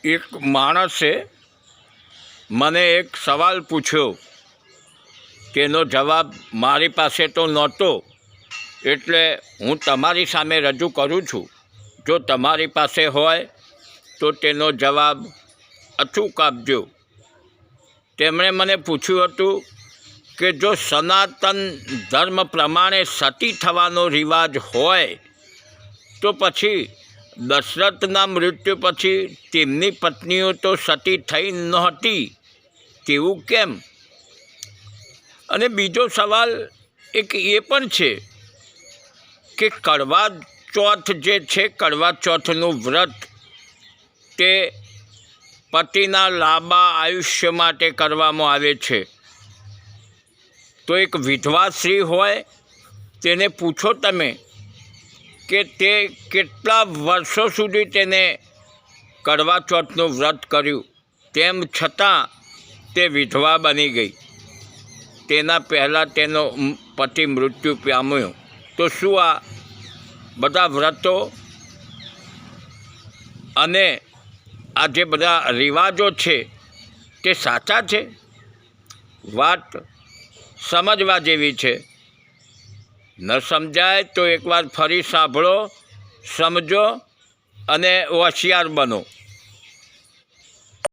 એક માણસે મને એક સવાલ પૂછ્યો, તેનો જવાબ મારી પાસે તો નહોતો, એટલે હું તમારી સામે રજૂ કરું છું. જો તમારી પાસે હોય તો તેનો જવાબ અચૂક આપજો. તેમણે મને પૂછ્યું હતું કે જો સનાતન ધર્મ પ્રમાણે સતી થવાનો રિવાજ હોય તો પછી દશરથના મૃત્યુ પછી તેમની પત્નીઓ તો સતી થઈ નહોતી, તેવું કેમ? અને બીજો સવાલ એક એ પણ છે કે કડવા ચોથ જે છે, કડવા ચોથનું વ્રત તે પતિના લાંબા આયુષ્ય માટે કરવામાં આવે છે. તો એક વિધવા સ્ત્રી હોય તેને પૂછો તમે કે તે કેટલા વર્ષો સુધી તેને કડવા ચોથનું વ્રત કર્યું, તેમ છતાં તે વિધવા બની ગઈ. તેના પહેલાં તેનો પતિ મૃત્યુ પામ્યો. તો શું આ બધા વ્રતો અને આ જે બધા રિવાજો છે તે સાચા છે? વાત સમજવા જેવી છે. ન સમજાય તો એકવાર ફરી સાંભળો, સમજો અને હોશિયાર બનો.